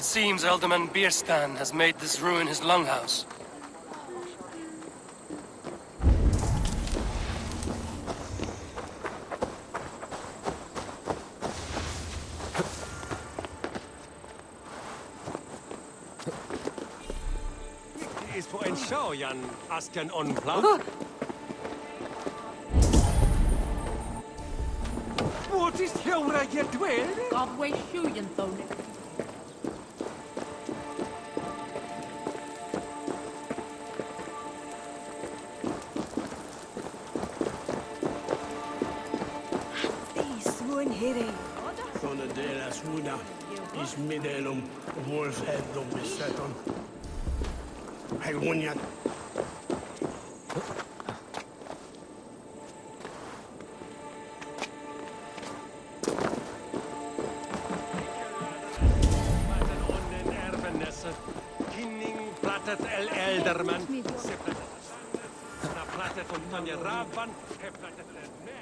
It seems Alderman Bierstan has made this ruin his longhouse. Is for en show, Jan Asken on plan. What is here you dwell? Godway Shuyan phone. Sånne deras huna, is midelum, wolfheddum beseton. Hej, Wunjan. Kinning pratet el elderman. Se pratet. Na pratet om Tanja Rabban. He pratet el meg.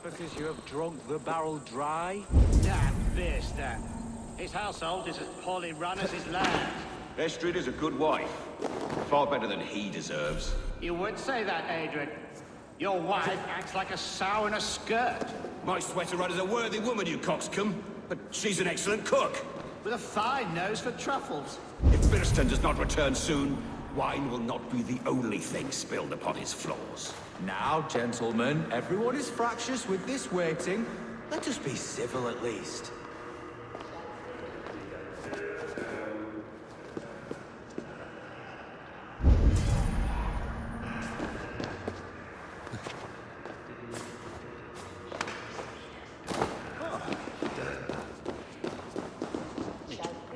Because you have drunk the barrel dry? Damn this, that. His household is as poorly run as his land. Estrid is a good wife. Far better than he deserves. You would say that, Adrian. Your wife acts like a sow in a skirt. My sweater run is a worthy woman, you coxcomb. But she's an excellent cook. With a fine nose for truffles. If Birston does not return soon, wine will not be the only thing spilled upon his floors. Now, gentlemen, everyone is fractious with this waiting. Let us be civil at least.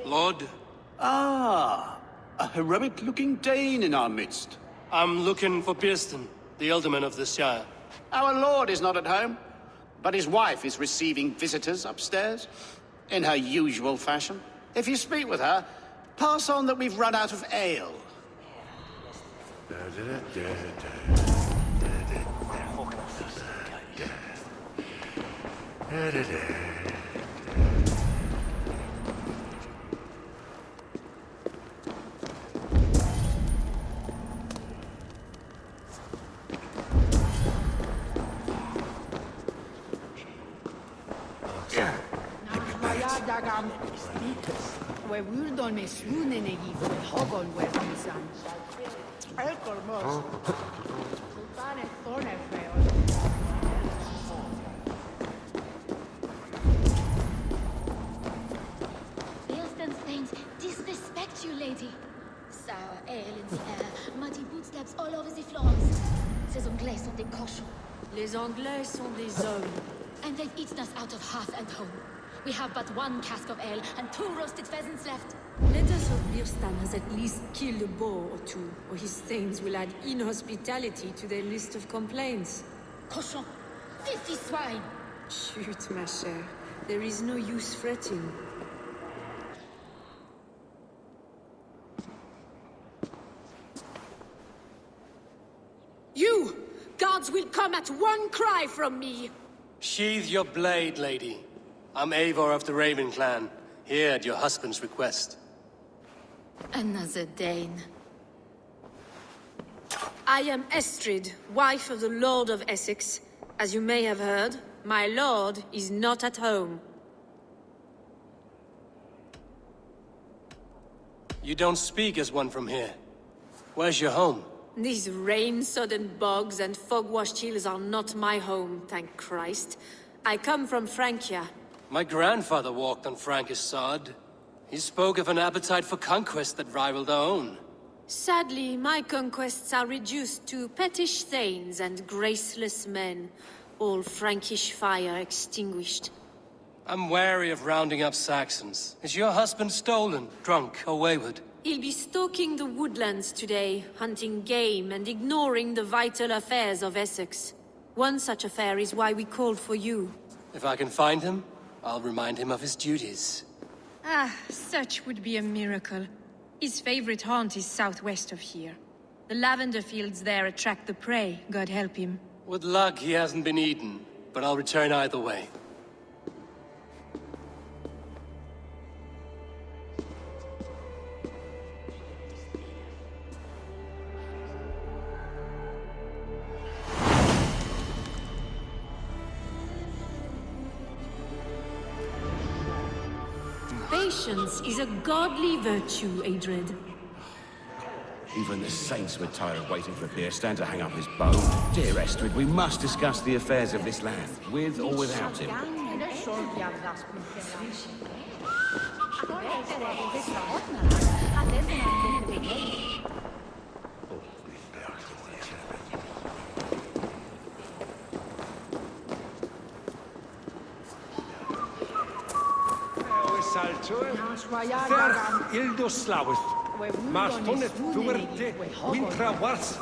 Lord, Ah, a heroic-looking Dane in our midst. I'm looking for Bierstan, the Alderman of the Shire. Our lord is not at home, but his wife is receiving visitors upstairs, in her usual fashion. If you speak with her, pass on that we've run out of ale. Dagam. We would on a swoon in a give with Hogon where we son. Alcormos. Sultan and Thornefell. Bierstan Thanes disrespect you, lady. Sour ale in the air, muddy footsteps all over the floors. Ces Anglais sont des cochons. Les Anglais sont des hommes. And they've eaten us out of hearth and home. We have but one cask of ale and 2 roasted pheasants left. Let us hope Bierstan has at least killed a boar or 2, or his thanes will add inhospitality to their list of complaints. Cochon, filthy swine. Shoot, ma chère. There is no use fretting. You! Guards will come at one cry from me! Sheathe your blade, lady. I'm Eivor of the Raven clan, here at your husband's request. Another Dane. I am Estrid, wife of the Lord of Essex. As you may have heard, my lord is not at home. You don't speak as one from here. Where's your home? These rain-sodden bogs and fog-washed hills are not my home, thank Christ. I come from Francia. My grandfather walked on Frankish sod. He spoke of an appetite for conquest that rivaled our own. Sadly, my conquests are reduced to pettish thanes and graceless men. all Frankish fire extinguished. I'm wary of rounding up Saxons. Is your husband stolen, drunk, or wayward? He'll be stalking the woodlands today, hunting game and ignoring the vital affairs of Essex. One such affair is why we called for you. If I can find him, I'll remind him of his duties. Ah, such would be a miracle. His favorite haunt is southwest of here. The lavender fields there attract the prey, God help him. With luck, he hasn't been eaten, but I'll return either way. Patience is a godly virtue, Adred. Even the saints were tired of waiting for Beer Stand to hang up his bow. Dear Estrid, we must discuss the affairs of this land, with or without him. Ferch Ildo Slawith. Mastonet Fuerte Wintra Wars.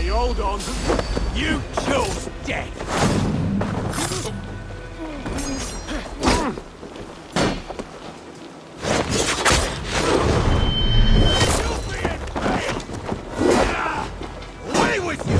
hold on. You chose death. Away with you!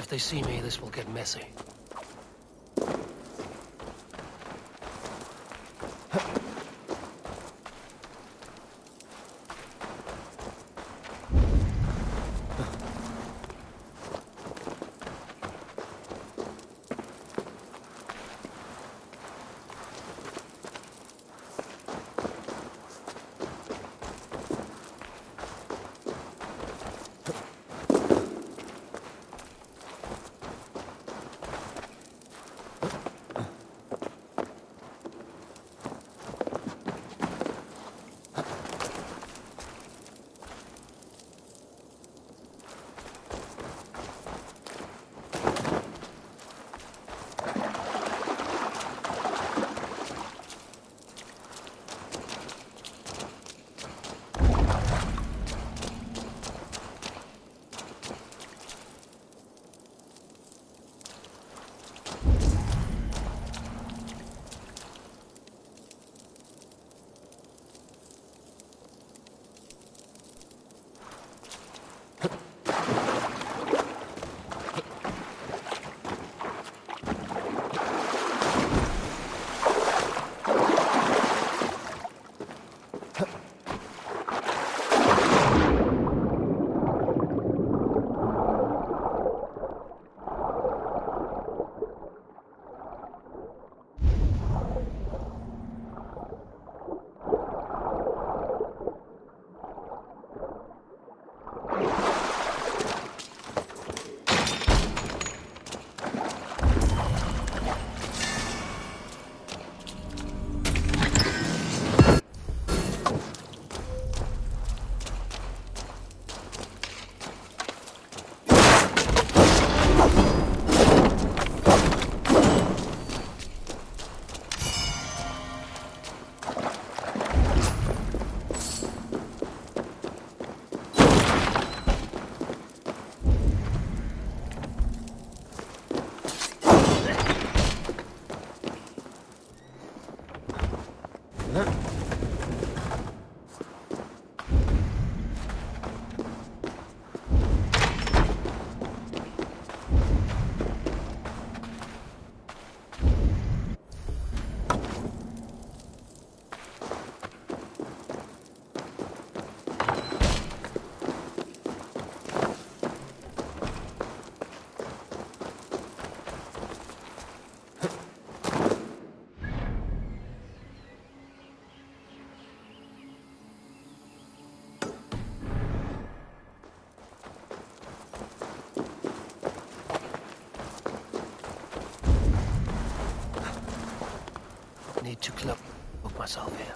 If they see me, this will get messy. to cloak myself here.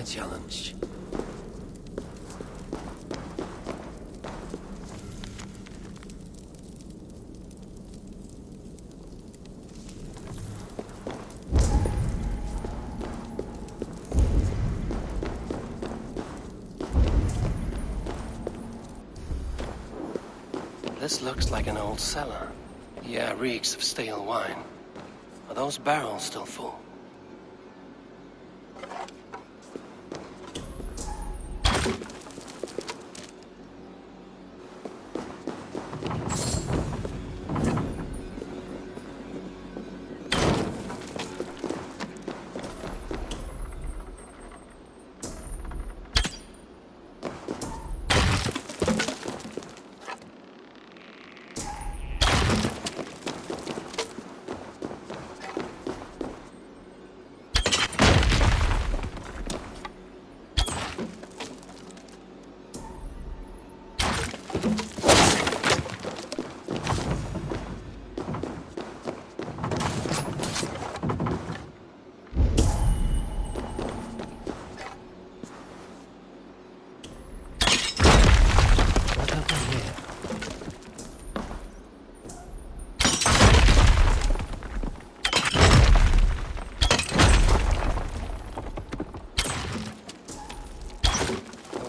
challenge. This looks like an old cellar. Yeah, reeks of stale wine. Are those barrels still full?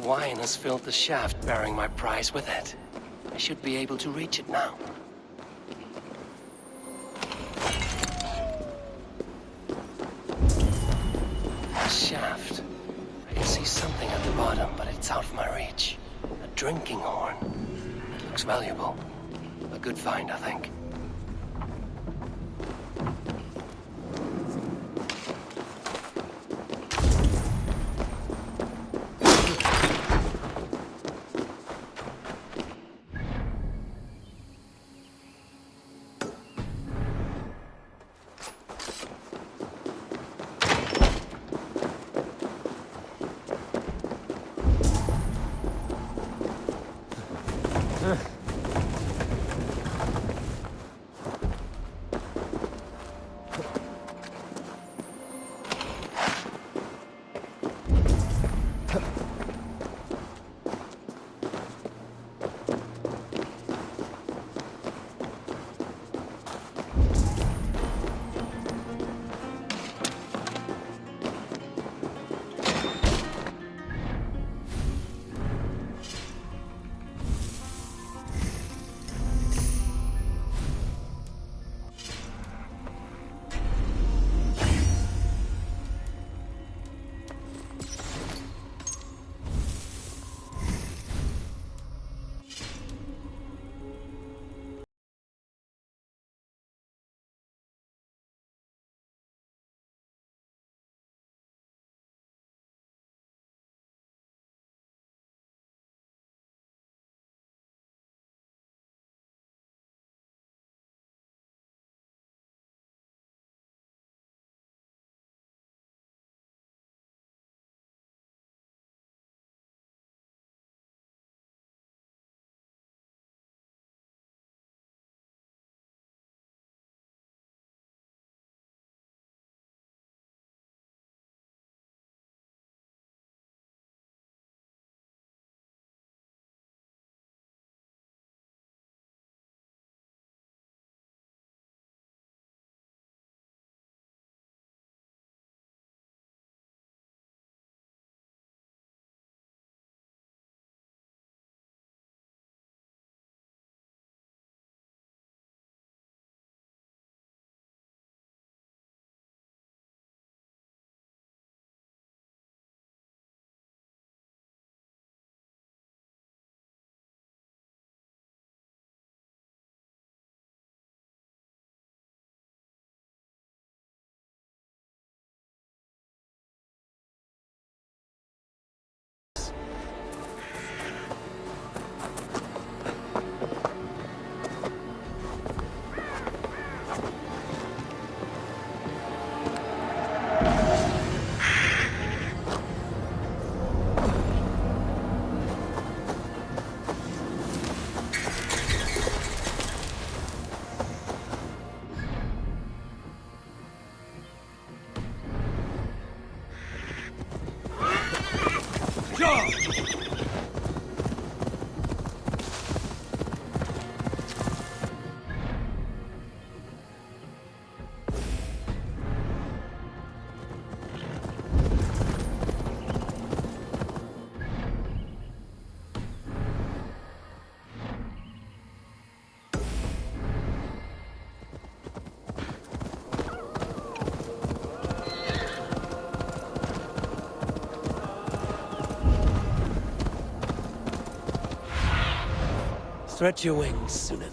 Wine has filled the shaft bearing my prize with it. I should be able to reach it now. A shaft. I can see something at the bottom, but it's out of my reach. A drinking horn. It looks valuable. A good find, I think. Stretch your wings, Sunan.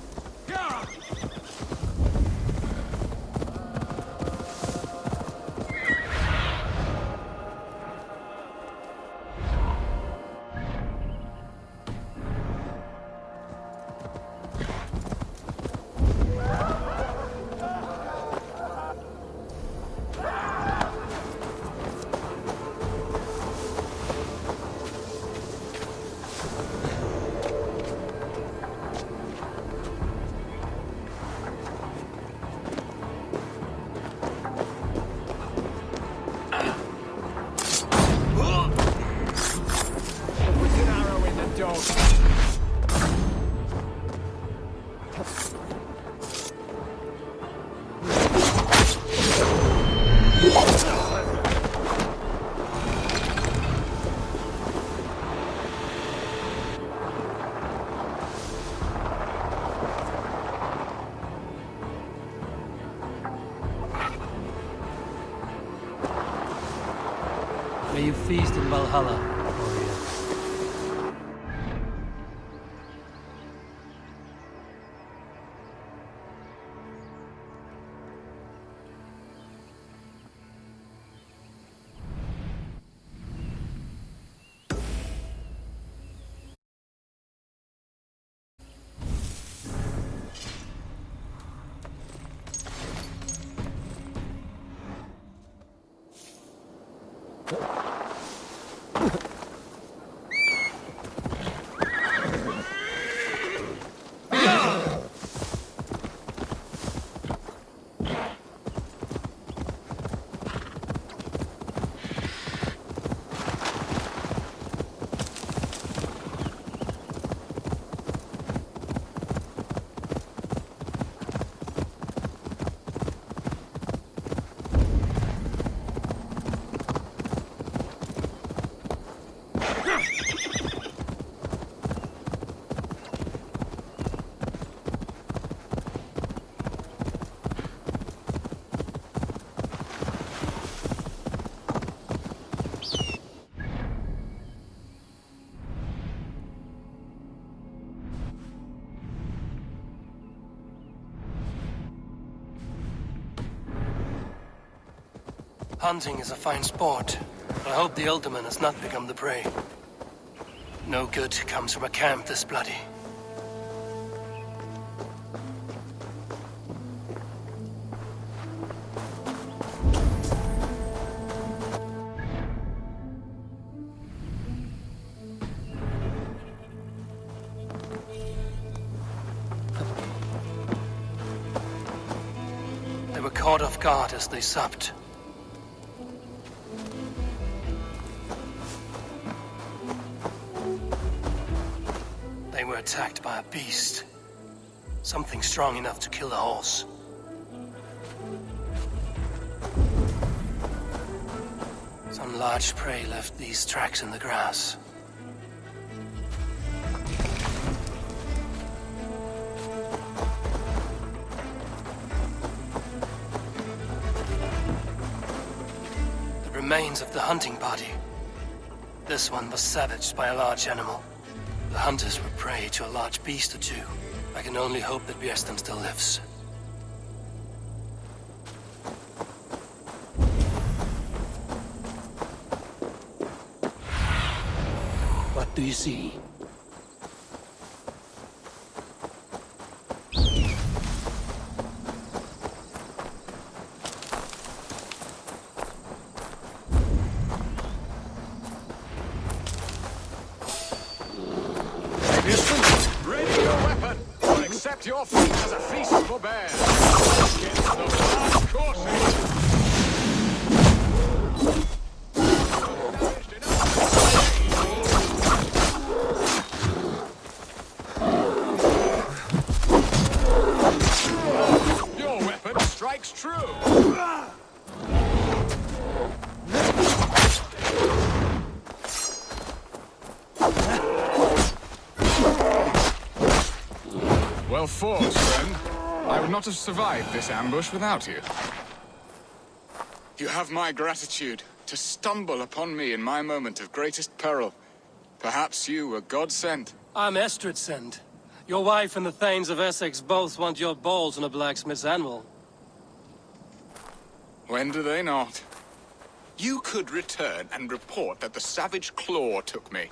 May you feast in Valhalla, warrior. Hunting is a fine sport, but I hope the Elderman has not become the prey. No good comes from a camp this bloody. They were caught off guard as they supped. They were attacked by a beast. Something strong enough to kill a horse. Some large prey left these tracks in the grass. The remains of the hunting party. This one was savaged by a large animal. The hunters were prey to a large beast or two. I can only hope that Bjersten still lives. What do you see? Ready your weapon, or accept your fate as a feast for bears. Get the blood coursing. Your weapon strikes true. Well fought, friend. I would not have survived this ambush without you. You have my gratitude to stumble upon me in my moment of greatest peril. Perhaps you were God sent. I'm Estrid sent. Your wife and the Thanes of Essex both want your balls on a blacksmith's anvil. When do they not? You could return and report that the Savage Claw took me.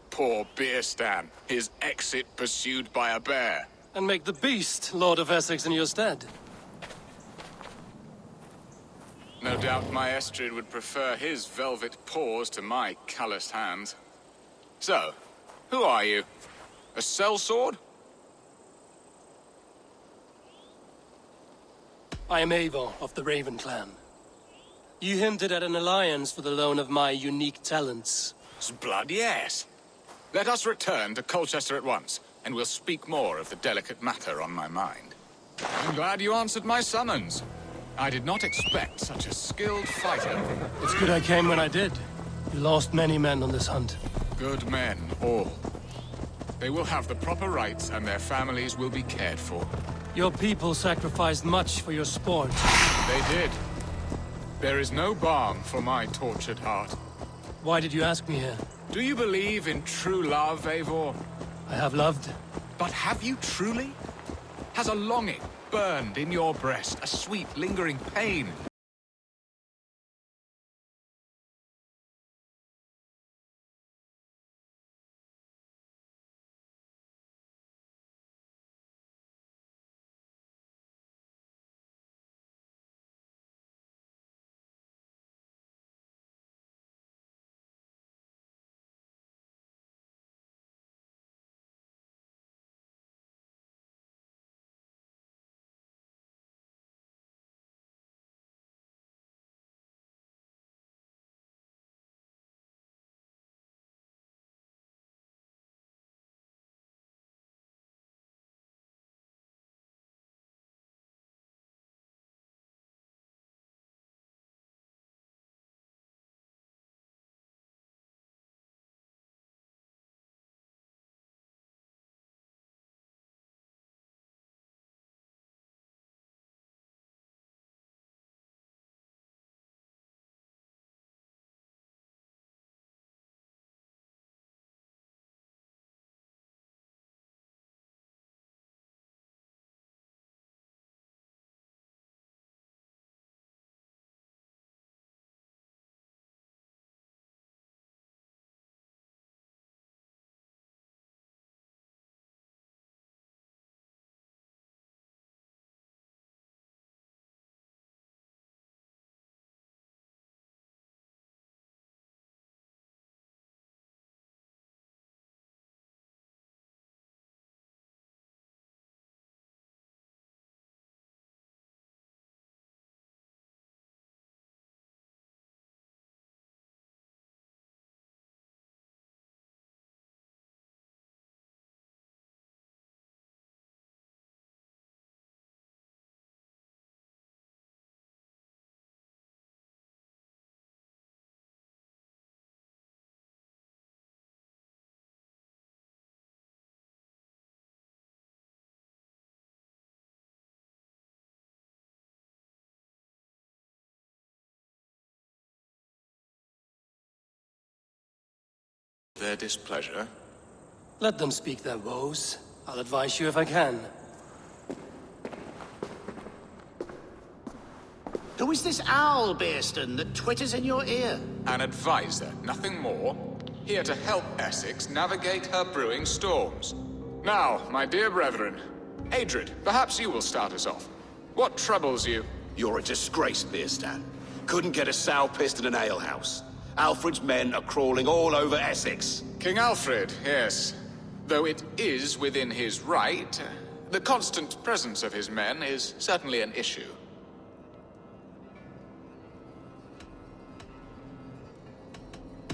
Poor Beerstan, his exit pursued by a bear. And make the Beast Lord of Essex in your stead. No doubt my Estrid would prefer his velvet paws to my calloused hands. So, who are you? A sellsword? I am Eivor of the Raven Clan. You hinted at an alliance for the loan of my unique talents. Blood, yes. Let us return to Colchester at once, and we'll speak more of the delicate matter on my mind. I'm glad you answered my summons. I did not expect such a skilled fighter. It's good I came when I did. You lost many men on this hunt. Good men, all. They will have the proper rights, and their families will be cared for. Your people sacrificed much for your sport. They did. There is no balm for my tortured heart. Why did you ask me here? Do you believe in true love, Eivor? I have loved. But have you truly? Has a longing burned in your breast, a sweet, lingering pain? Their displeasure? Let them speak their woes. I'll advise you if I can. Who is this owl, Beerstan, that twitters in your ear? An advisor, nothing more. Here to help Essex navigate her brewing storms. Now, my dear brethren, Adred, perhaps you will start us off. What troubles you? You're a disgrace, Beerstan. Couldn't get a sow pissed in an alehouse. Alfred's men are crawling all over Essex. King Alfred, yes. Though it is within his right, the constant presence of his men is certainly an issue.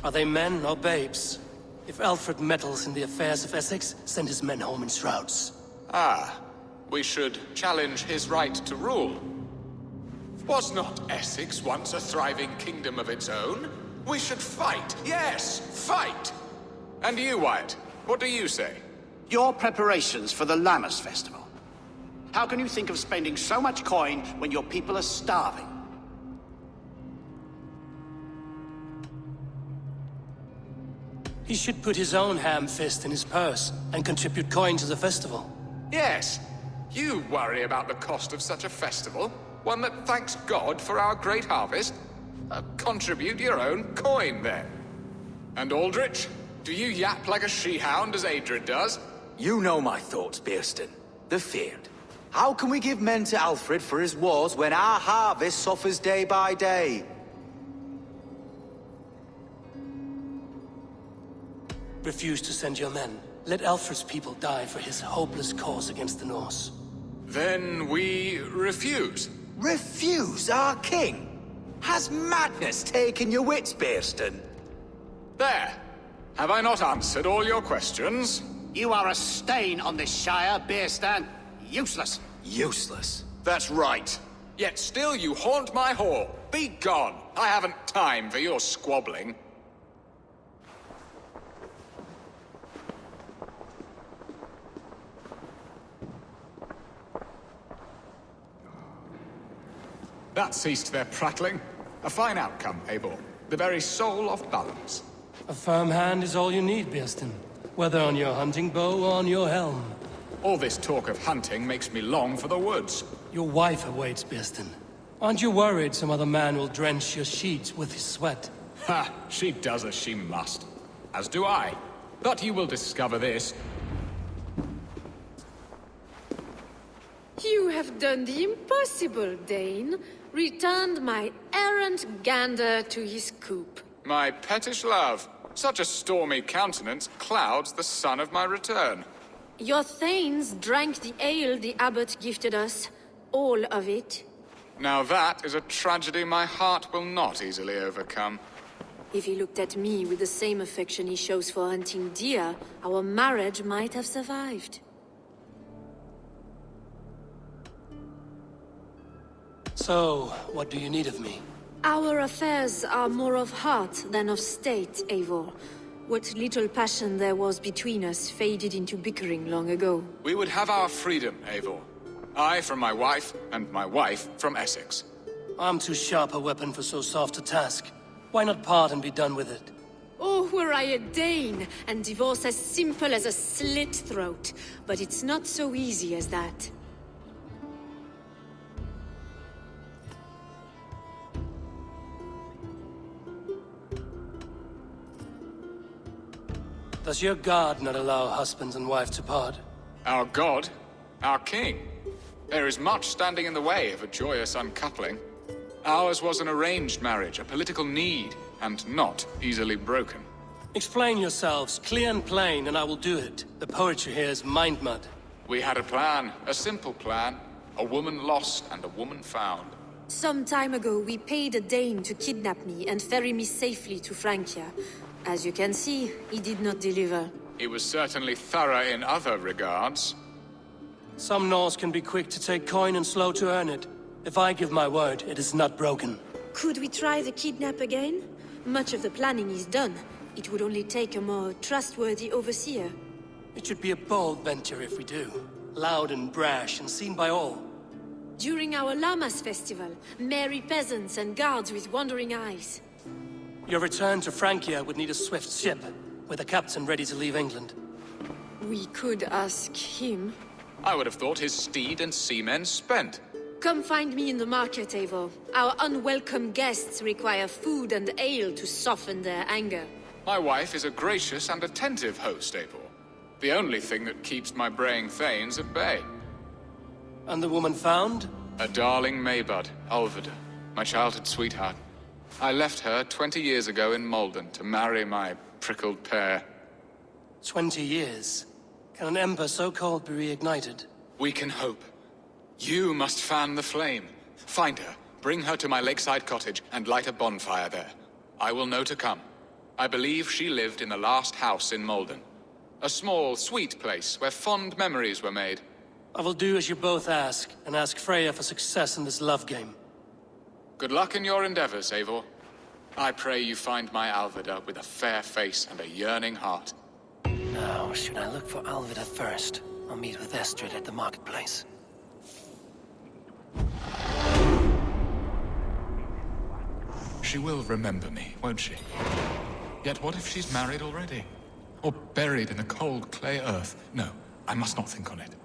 Are they men or babes? If Alfred meddles in the affairs of Essex, send his men home in shrouds. Ah, we should challenge his right to rule. Was not Essex once a thriving kingdom of its own? We should fight, yes, fight! And you, Wyatt, what do you say? Your preparations for the Lammas Festival. How can you think of spending so much coin when your people are starving? He should put his own ham fist in his purse and contribute coin to the festival. Yes. You worry about the cost of such a festival? One that thanks God for our great harvest? Contribute your own coin, then. And Aldrich, do you yap like a she-hound as Adred does? You know my thoughts, Bearston. The feared. How can we give men to Alfred for his wars when our harvest suffers day by day? Refuse to send your men. Let Alfred's people die for his hopeless cause against the Norse. Then we refuse. Refuse our king? Has madness taken your wits, Bearston? There. Have I not answered all your questions? You are a stain on this Shire, Beerstan. Useless. Useless? That's right. Yet still you haunt my hall. Be gone. I haven't time for your squabbling. That ceased their prattling. A fine outcome, Eivor. The very soul of balance. A firm hand is all you need, Bearston. Whether on your hunting bow or on your helm. All this talk of hunting makes me long for the woods. Your wife awaits, Bearston. Aren't you worried some other man will drench your sheets with his sweat? Ha! She does as she must. As do I. But you will discover this. You have done the impossible, Dane. Returned my errant gander to his coop. My pettish love. Such a stormy countenance clouds the sun of my return. Your thanes drank the ale the abbot gifted us. All of it. Now that is a tragedy my heart will not easily overcome. If he looked at me with the same affection he shows for hunting deer, our marriage might have survived. So, what do you need of me? Our affairs are more of heart than of state, Eivor. What little passion there was between us faded into bickering long ago. We would have our freedom, Eivor. I from my wife, and my wife from Essex. I'm too sharp a weapon for so soft a task. Why not part and be done with it? Oh, were I a Dane, and divorce as simple as a slit throat. But it's not so easy as that. Does your God not allow husband and wife to part? Our God? Our king? There is much standing in the way of a joyous uncoupling. Ours was an arranged marriage, a political need, and not easily broken. Explain yourselves, clear and plain, and I will do it. The poetry here is mind mud. We had a plan, a simple plan. A woman lost and a woman found. Some time ago, we paid a Dane to kidnap me and ferry me safely to Francia. As you can see, he did not deliver. He was certainly thorough in other regards. Some Norse can be quick to take coin and slow to earn it. If I give my word, it is not broken. Could we try the kidnap again? Much of the planning is done. It would only take a more trustworthy overseer. It should be a bold venture if we do. Loud and brash and seen by all. During our Llamas festival, merry peasants and guards with wandering eyes. Your return to Francia would need a swift ship, with a captain ready to leave England. We could ask him. I would have thought his steed and seamen spent. Come find me in the market, Eivor. Our unwelcome guests require food and ale to soften their anger. My wife is a gracious and attentive host, Eivor. The only thing that keeps my braying thanes at bay. And the woman found? A darling Maybud, Alvida, my childhood sweetheart. I left her 20 years ago in Malden to marry my prickled pear. 20 years? Can an ember so cold be reignited? We can hope. You must fan the flame. Find her, bring her to my lakeside cottage, and light a bonfire there. I will know to come. I believe she lived in the last house in Malden. A small, sweet place where fond memories were made. I will do as you both ask, and ask Freya for success in this love game. Good luck in your endeavors, Eivor. I pray you find my Alvida with a fair face and a yearning heart. Now, should I look for Alvida first? I'll meet with Estrid at the marketplace. She will remember me, won't she? Yet what if she's married already? Or buried in the cold clay earth? No, I must not think on it.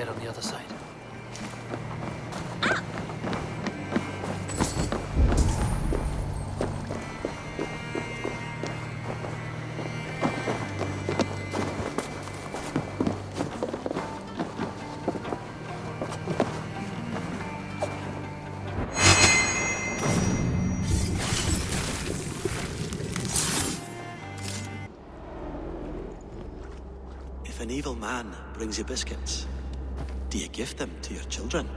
get on the other side. If an evil man brings you biscuits, do you give them to your children?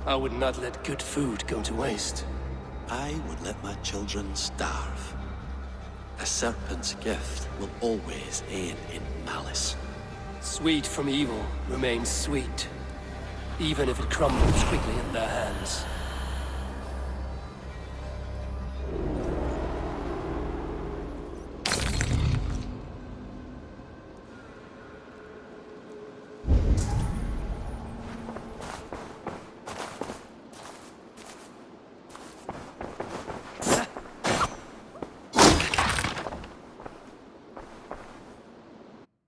I would not let good food go to waste. I would let my children starve. A serpent's gift will always end in malice. Sweet from evil remains sweet, even if it crumbles quickly in their hands.